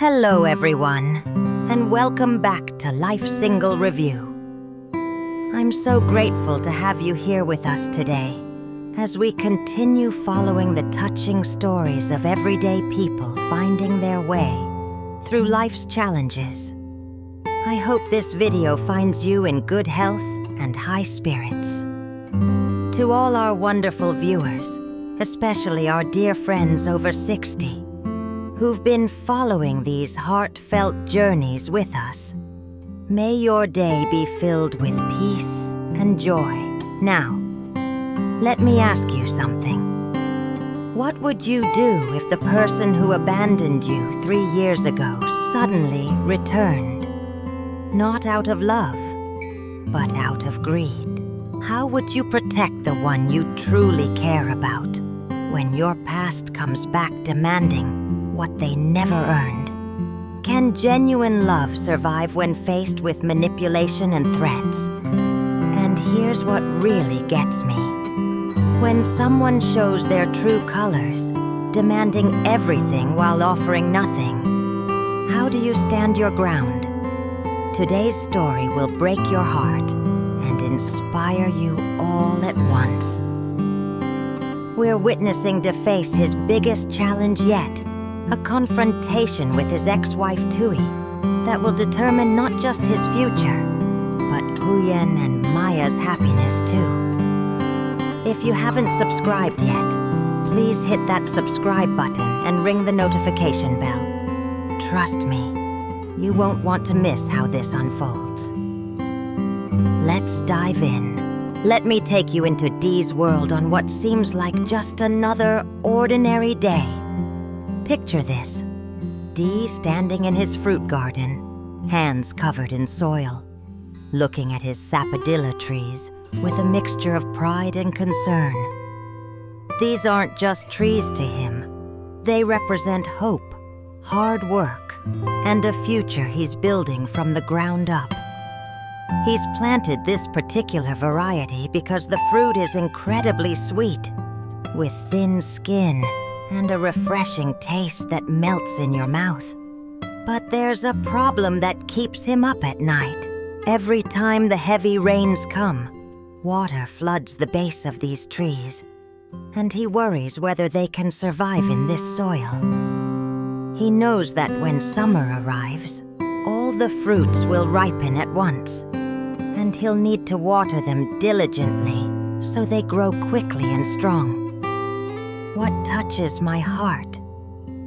Hello everyone, and welcome back to Life Single Review. I'm so grateful to have you here with us today as we continue following the touching stories of everyday people finding their way through life's challenges. I hope this video finds you in good health and high spirits. To all our wonderful viewers, especially our dear friends over 60, who've been following these heartfelt journeys with us, may your day be filled with peace and joy. Now, let me ask you something. What would you do if the person who abandoned you 3 years ago suddenly returned? Not out of love, but out of greed. How would you protect the one you truly care about when your past comes back demanding what they never earned? Can genuine love survive when faced with manipulation and threats? And here's what really gets me. When someone shows their true colors, demanding everything while offering nothing, how do you stand your ground? Today's story will break your heart and inspire you all at once. We're witnessing to face his biggest challenge yet, a confrontation with his ex-wife Tui that will determine not just his future, but Huyen and Maya's happiness too. If you haven't subscribed yet, please hit that subscribe button and ring the notification bell. Trust me, you won't want to miss how this unfolds. Let's dive in. Let me take you into Dee's world on what seems like just another ordinary day. Picture this. Dee standing in his fruit garden, hands covered in soil, looking at his sapodilla trees with a mixture of pride and concern. These aren't just trees to him. They represent hope, hard work, and a future he's building from the ground up. He's planted this particular variety because the fruit is incredibly sweet, with thin skin and a refreshing taste that melts in your mouth. But there's a problem that keeps him up at night. Every time the heavy rains come, water floods the base of these trees, and he worries whether they can survive in this soil. He knows that when summer arrives, all the fruits will ripen at once, and he'll need to water them diligently so they grow quickly and strong. What touches my heart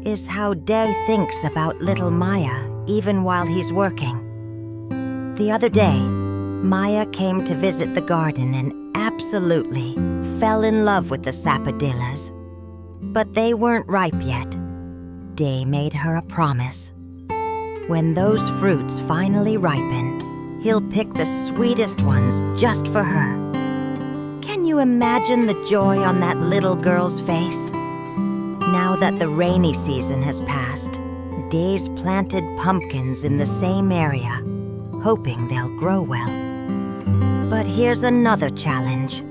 is how Dae thinks about little Maya even while he's working. The other day, Maya came to visit the garden and absolutely fell in love with the sapodillas. But they weren't ripe yet. Dae made her a promise. When those fruits finally ripen, he'll pick the sweetest ones just for her. Can you imagine the joy on that little girl's face? Now that the rainy season has passed, Dae's planted pumpkins in the same area, hoping they'll grow well. But here's another challenge.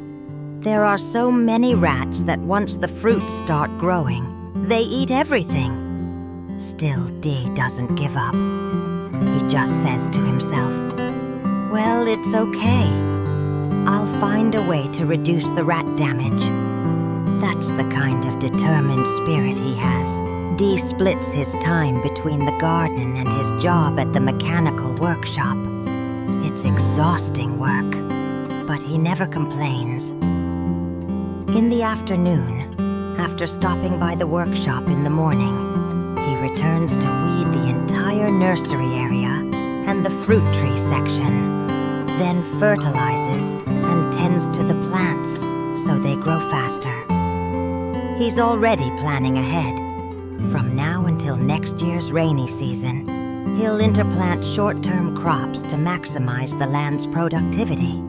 There are so many rats that once the fruits start growing, they eat everything. Still, Dae doesn't give up. He just says to himself, "Well, it's okay. I'll find a way to reduce the rat damage." That's the kind of determined spirit he has. Dae splits his time between the garden and his job at the mechanical workshop. It's exhausting work, but he never complains. In the afternoon, after stopping by the workshop in the morning, he returns to weed the entire nursery area and the fruit tree section, then fertilizes and tends to the plants so they grow faster. He's already planning ahead. From now until next year's rainy season, he'll interplant short-term crops to maximize the land's productivity.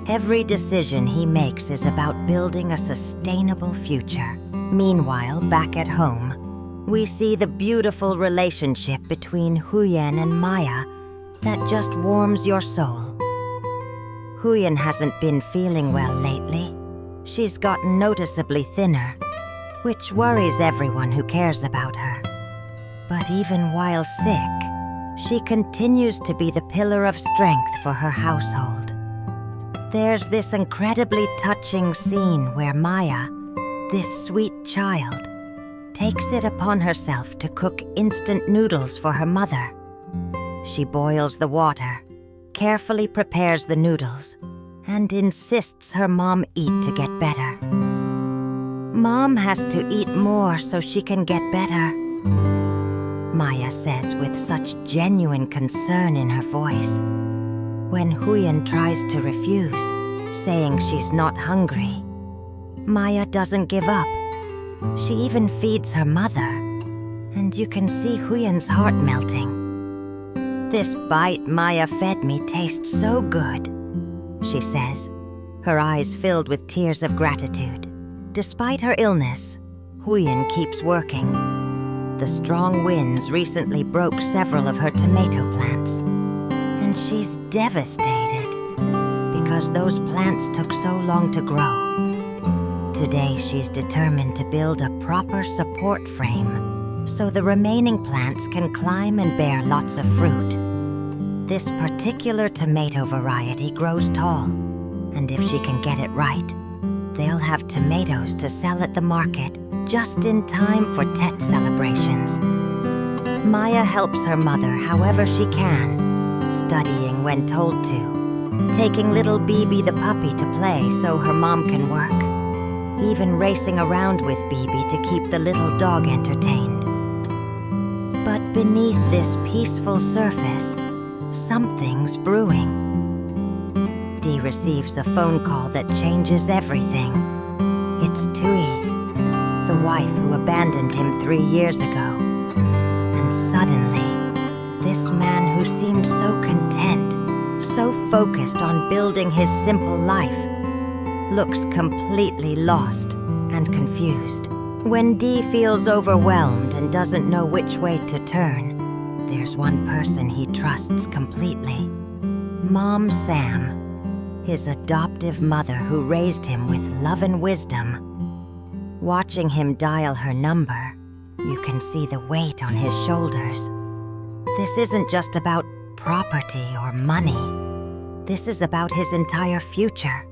Every decision he makes is about building a sustainable future. Meanwhile, back at home, we see the beautiful relationship between Huyen and Maya that just warms your soul. Huyen hasn't been feeling well lately. She's gotten noticeably thinner, which worries everyone who cares about her. But even while sick, she continues to be the pillar of strength for her household. There's this incredibly touching scene where Maya, this sweet child, takes it upon herself to cook instant noodles for her mother. She boils the water, carefully prepares the noodles, and insists her mom eat to get better. Mom has to eat more so she can get better, Maya says with such genuine concern in her voice. When Huyen tries to refuse, saying she's not hungry, Maya doesn't give up. She even feeds her mother, and you can see Huyen's heart melting. "This bite Maya fed me tastes so good," she says, her eyes filled with tears of gratitude. Despite her illness, Huyen keeps working. The strong winds recently broke several of her tomato plants, and she's devastated because those plants took so long to grow. Today, she's determined to build a proper support frame so the remaining plants can climb and bear lots of fruit. This particular tomato variety grows tall, and if she can get it right, they'll have tomatoes to sell at the market just in time for Tet celebrations. Maya helps her mother however she can, studying when told to, taking little Bibi the puppy to play so her mom can work, even racing around with Bibi to keep the little dog entertained. But beneath this peaceful surface, something's brewing. Dee receives a phone call that changes everything. It's Tui, the wife who abandoned him 3 years ago. And suddenly, this man who seemed so content, so focused on building his simple life, looks completely lost and confused. When Dee feels overwhelmed and doesn't know which way to turn, there's one person he trusts completely. Mom Sam, his adoptive mother who raised him with love and wisdom. Watching him dial her number, you can see the weight on his shoulders. This isn't just about property or money. This is about his entire future,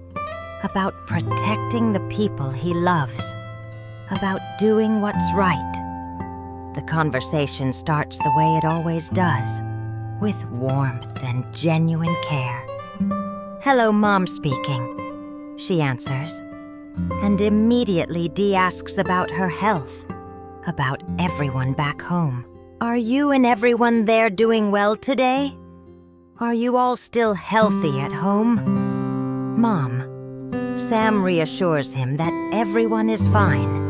about protecting the people he loves, about doing what's right. The conversation starts the way it always does, with warmth and genuine care. "Hello, Mom speaking," she answers. And immediately Dee asks about her health, about everyone back home. "Are you and everyone there doing well today? Are you all still healthy at home?" "Mom," Sam reassures him that everyone is fine.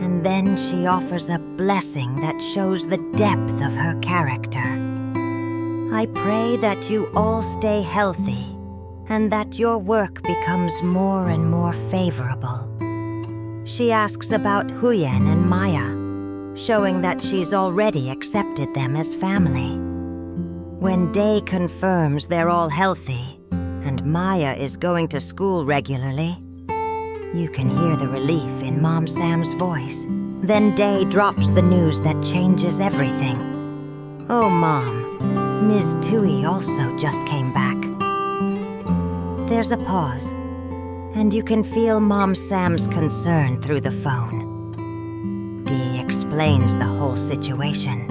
And then she offers a blessing that shows the depth of her character. "I pray that you all stay healthy and that your work becomes more and more favorable." She asks about Huyen and Maya, showing that she's already accepted them as family. When Day confirms they're all healthy and Maya is going to school regularly, you can hear the relief in Mom Sam's voice. Then Day drops the news that changes everything. "Oh, Mom, Ms. Tui also just came back." There's a pause, and you can feel Mom Sam's concern through the phone. Dee explains the whole situation.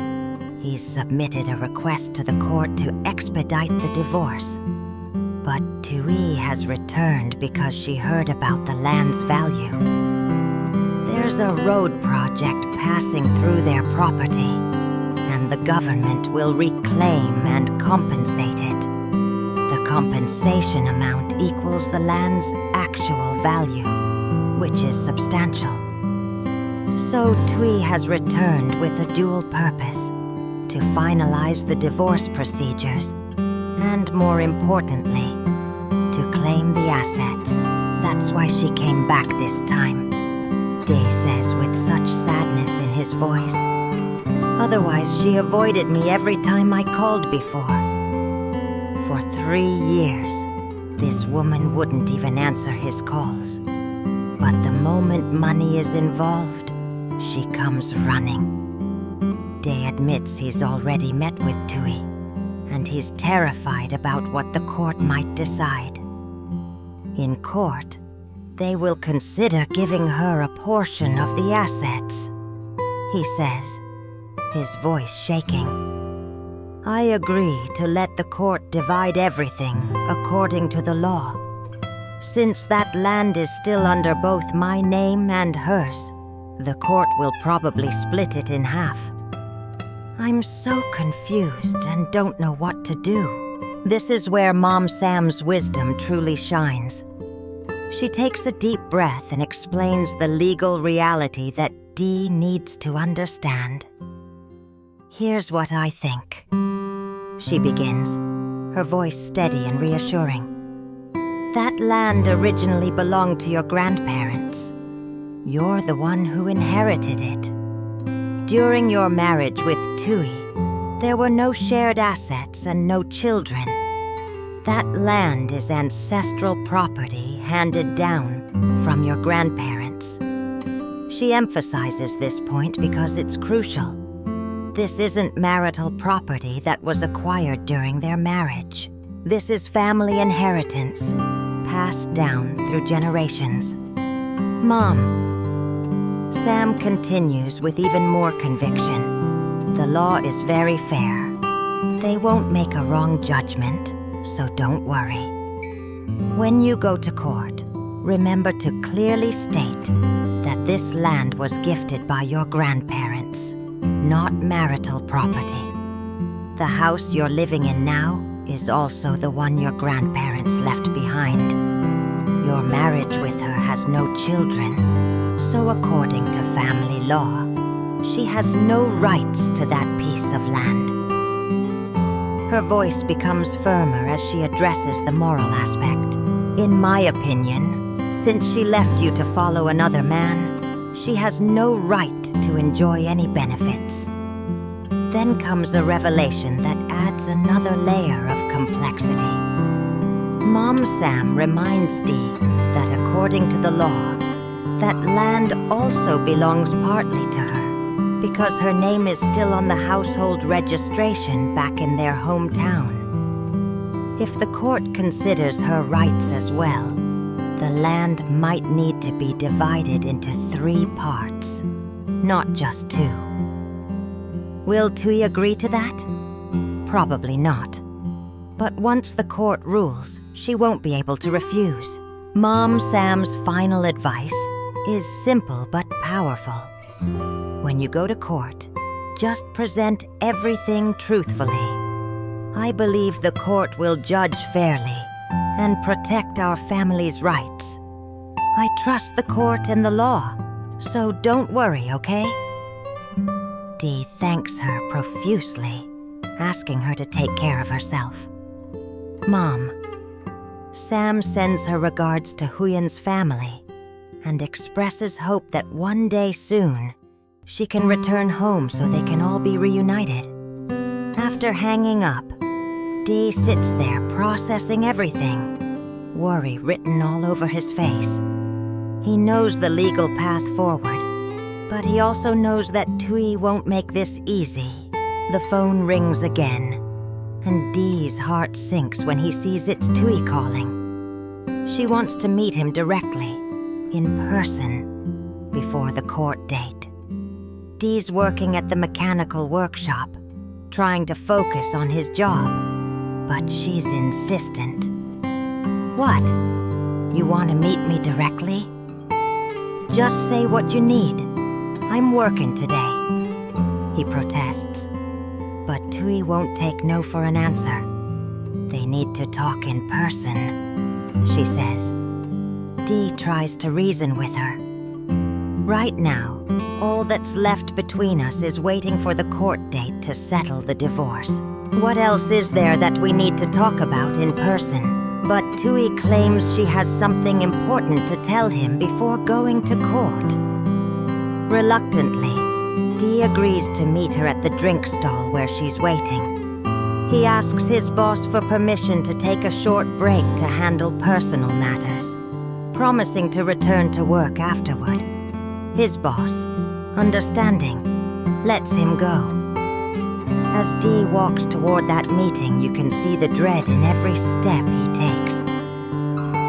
He's submitted a request to the court to expedite the divorce. But Tui has returned because she heard about the land's value. There's a road project passing through their property, and the government will reclaim and compensate it. The compensation amount equals the land's actual value, which is substantial. So Tui has returned with a dual purpose: to finalize the divorce procedures, and more importantly, to claim the assets. That's why she came back this time, Day says with such sadness in his voice. Otherwise, she avoided me every time I called before. For 3 years, this woman wouldn't even answer his calls. But the moment money is involved, she comes running. Day admits he's already met with Tui, and he's terrified about what the court might decide. In court, they will consider giving her a portion of the assets, he says, his voice shaking. I agree to let the court divide everything according to the law. Since that land is still under both my name and hers, the court will probably split it in half. I'm so confused and don't know what to do. This is where Mom Sam's wisdom truly shines. She takes a deep breath and explains the legal reality that Dee needs to understand. Here's what I think, she begins, her voice steady and reassuring. That land originally belonged to your grandparents. You're the one who inherited it. During your marriage with Tui, there were no shared assets and no children. That land is ancestral property handed down from your grandparents. She emphasizes this point because it's crucial. This isn't marital property that was acquired during their marriage. This is family inheritance, passed down through generations. Mom, Sam continues with even more conviction. The law is very fair. They won't make a wrong judgment, so don't worry. When you go to court, remember to clearly state that this land was gifted by your grandparents, not marital property. The house you're living in now is also the one your grandparents left behind. Your marriage with her has no children, so according to family law, she has no rights to that piece of land. Her voice becomes firmer as she addresses the moral aspect. In my opinion, since she left you to follow another man, she has no right to enjoy any benefits. Then comes a revelation that adds another layer of complexity. Mom Sam reminds Dee that according to the law, that land also belongs partly to her because her name is still on the household registration back in their hometown. If the court considers her rights as well, the land might need to be divided into 3 parts, not just 2. Will Tui agree to that? Probably not. But once the court rules, she won't be able to refuse. Mom Sam's final advice is simple but powerful. When you go to court, just present everything truthfully. I believe the court will judge fairly and protect our family's rights. I trust the court and the law, so don't worry, okay? Dee thanks her profusely, asking her to take care of herself. Mom, Sam sends her regards to Huyen's family and expresses hope that one day soon she can return home so they can all be reunited. After hanging up, Dee sits there processing everything, worry written all over his face. He knows the legal path forward, but he also knows that Tui won't make this easy. The phone rings again, and Dee's heart sinks when he sees it's Tui calling. She wants to meet him directly, in person, before the court date. Dee's working at the mechanical workshop, trying to focus on his job, but she's insistent. What? You want to meet me directly? Just say what you need. I'm working today, he protests. But Tui won't take no for an answer. They need to talk in person, she says. Dee tries to reason with her. Right now, all that's left between us is waiting for the court date to settle the divorce. What else is there that we need to talk about in person? But Tui claims she has something important to tell him before going to court. Reluctantly, Dee agrees to meet her at the drink stall where she's waiting. He asks his boss for permission to take a short break to handle personal matters, promising to return to work afterward. His boss, understanding, lets him go. As Dee walks toward that meeting, you can see the dread in every step he takes.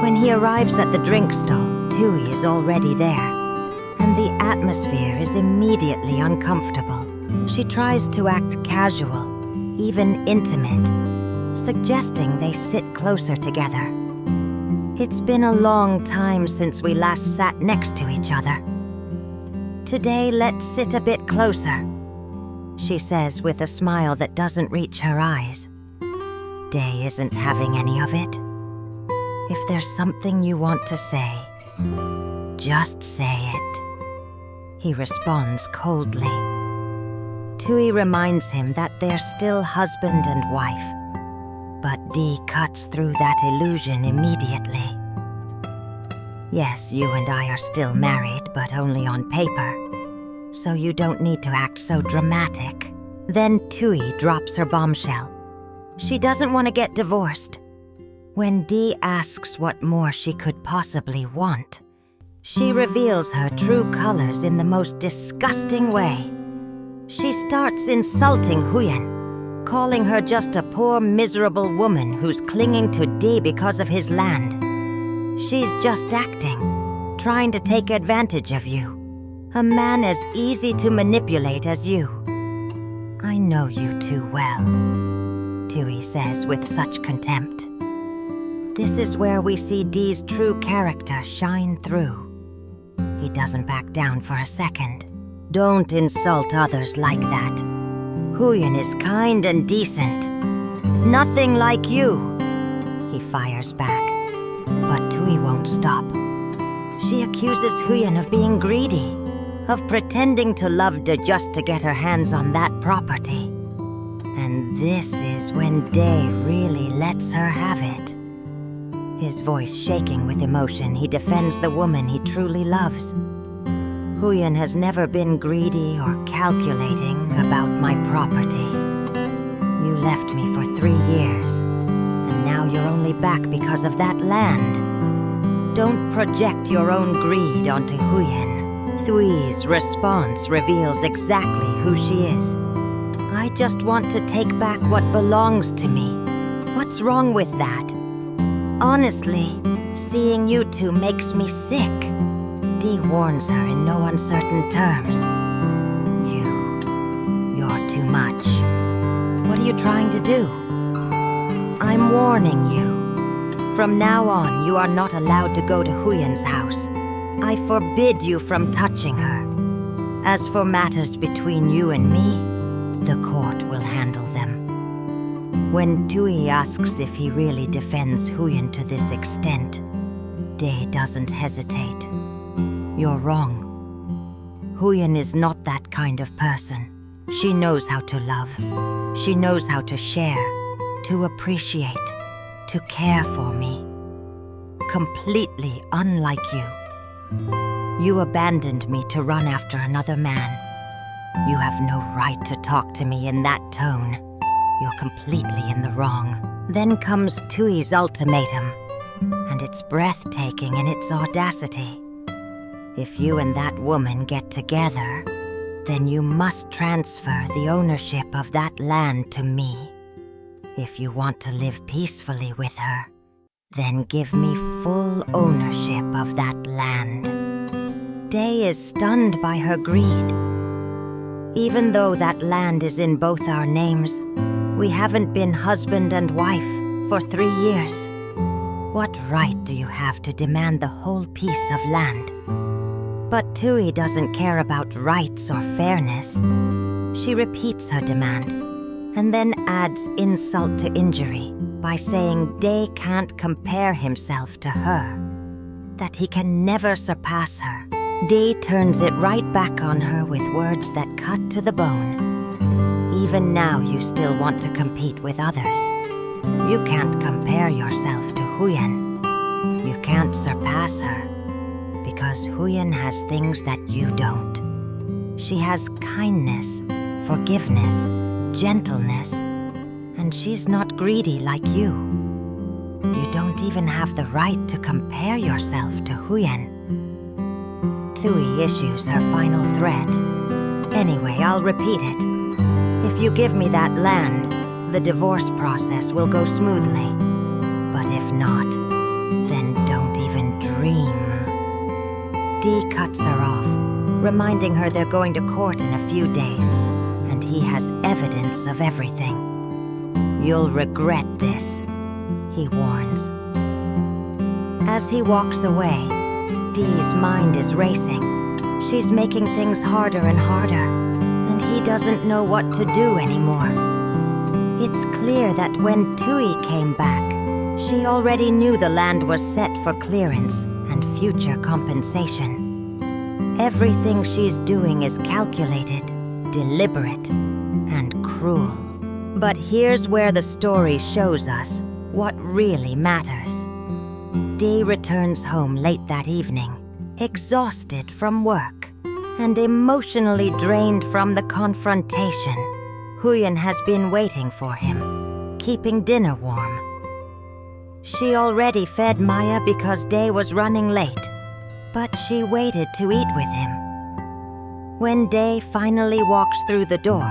When he arrives at the drink stall, Tui is already there, and the atmosphere is immediately uncomfortable. She tries to act casual, even intimate, suggesting they sit closer together. It's been a long time since we last sat next to each other. Today, let's sit a bit closer, she says with a smile that doesn't reach her eyes. Day isn't having any of it. If there's something you want to say, just say it, he responds coldly. Tui reminds him that they're still husband and wife, but Dee cuts through that illusion immediately. Yes, you and I are still married, but only on paper, so you don't need to act so dramatic. Then Tui drops her bombshell. She doesn't want to get divorced. When Dee asks what more she could possibly want, she reveals her true colors in the most disgusting way. She starts insulting Huyen, calling her just a poor, miserable woman who's clinging to Dee because of his land. She's just acting, trying to take advantage of you. A man as easy to manipulate as you. I know you too well, Tui says with such contempt. This is where we see Dee's true character shine through. He doesn't back down for a second. Don't insult others like that. Huyen is kind and decent. Nothing like you, he fires back. But Tui won't stop. She accuses Huyen of being greedy, of pretending to love Dee just to get her hands on that property. And this is when Day really lets her have it. His voice shaking with emotion, he defends the woman he truly loves. Huyen has never been greedy or calculating about my property. You left me for 3 years, and now you're only back because of that land. Don't project your own greed onto Huyen. Thui's response reveals exactly who she is. I just want to take back what belongs to me. What's wrong with that? Honestly, seeing you two makes me sick. Dee warns her in no uncertain terms. You're too much. What are you trying to do? I'm warning you. From now on, you are not allowed to go to Huyen's house. I forbid you from touching her. As for matters between you and me, the court will handle them. When Tui asks if he really defends Huyen to this extent, Day doesn't hesitate. You're wrong. Huyen is not that kind of person. She knows how to love. She knows how to share, to appreciate, to care for me. Completely unlike you. You abandoned me to run after another man. You have no right to talk to me in that tone. You're completely in the wrong. Then comes Tui's ultimatum, and it's breathtaking in its audacity. If you and that woman get together, then you must transfer the ownership of that land to me. If you want to live peacefully with her, then give me full ownership of that land. Day is stunned by her greed. Even though that land is in both our names, we haven't been husband and wife for 3 years. What right do you have to demand the whole piece of land? But Tui doesn't care about rights or fairness. She repeats her demand, and then adds insult to injury by saying Day can't compare himself to her, that he can never surpass her. Day turns it right back on her with words that cut to the bone. Even now you still want to compete with others. You can't compare yourself to Huyen. You can't surpass her, because Huyen has things that you don't. She has kindness, forgiveness, gentleness, and she's not greedy like you. You don't even have the right to compare yourself to Huyen. Thui issues her final threat. Anyway, I'll repeat it. If you give me that land, the divorce process will go smoothly. But if not, then don't even dream. Dee cuts her off, reminding her they're going to court in a few days, and he has evidence of everything. You'll regret this, he warns. As he walks away, Dee's mind is racing. She's making things harder and harder, and he doesn't know what to do anymore. It's clear that when Tui came back, she already knew the land was set for clearance and future compensation. Everything she's doing is calculated, deliberate, and cruel. But here's where the story shows us what really matters. Dee returns home late that evening, exhausted from work and emotionally drained from the confrontation. Huyen has been waiting for him, keeping dinner warm. She already fed Maya because Dee was running late, but she waited to eat with him. When Dee finally walks through the door,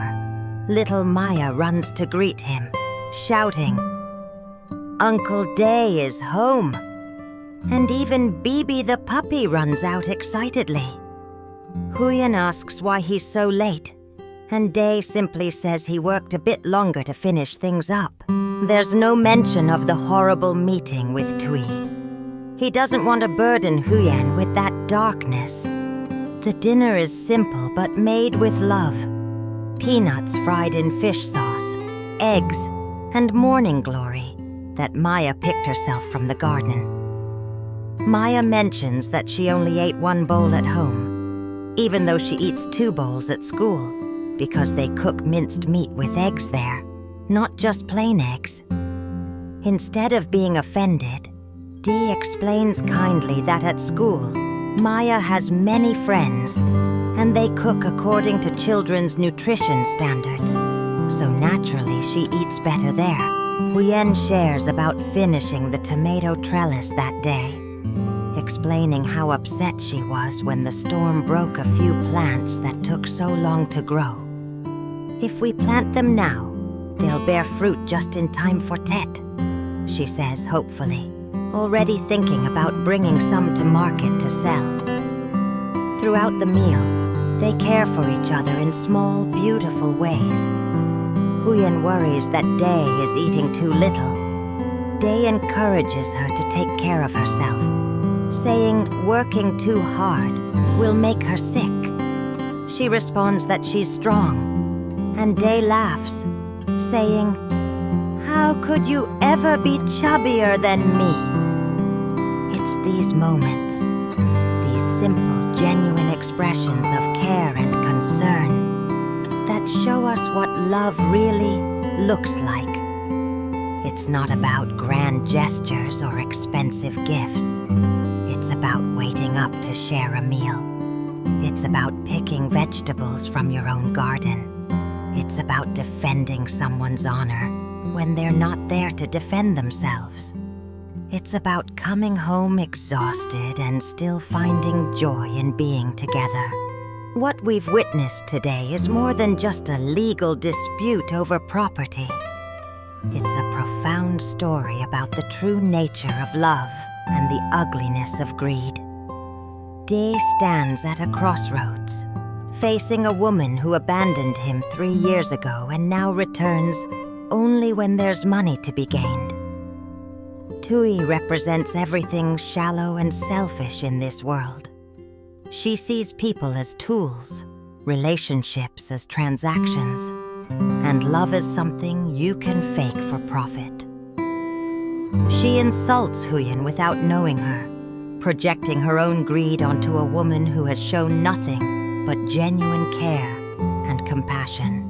little Maya runs to greet him, shouting, "Uncle Dee is home!" And even Bibi the puppy runs out excitedly. Huyen asks why he's so late, and Dee simply says he worked a bit longer to finish things up. There's no mention of the horrible meeting with Tui. He doesn't want to burden Huyen with that darkness. The dinner is simple but made with love. Peanuts fried in fish sauce, eggs, and morning glory that Maya picked herself from the garden. Maya mentions that she only ate one bowl at home, even though she eats 2 bowls at school, because they cook minced meat with eggs there, not just plain eggs. Instead of being offended, Dee explains kindly that at school, Maya has many friends, and they cook according to children's nutrition standards, so naturally she eats better there. Huyen shares about finishing the tomato trellis that day, explaining how upset she was when the storm broke a few plants that took so long to grow. If we plant them now, they'll bear fruit just in time for Tet, she says hopefully, already thinking about bringing some to market to sell. Throughout the meal, they care for each other in small, beautiful ways. Huyen worries that Dee is eating too little. Dee encourages her to take care of herself, saying working too hard will make her sick. She responds that she's strong, and Dee laughs, saying, "How could you ever be chubbier than me?" It's these moments, these simple, genuine expressions of care and concern that show us what love really looks like. It's not about grand gestures or expensive gifts. It's about waiting up to share a meal. It's about picking vegetables from your own garden. It's about defending someone's honor when they're not there to defend themselves. It's about coming home exhausted and still finding joy in being together. What we've witnessed today is more than just a legal dispute over property. It's a profound story about the true nature of love and the ugliness of greed. Dee stands at a crossroads, facing a woman who abandoned him 3 years ago and now returns only when there's money to be gained. Tui represents everything shallow and selfish in this world. She sees people as tools, relationships as transactions, and love is something you can fake for profit. She insults Huyen without knowing her, projecting her own greed onto a woman who has shown nothing but genuine care and compassion.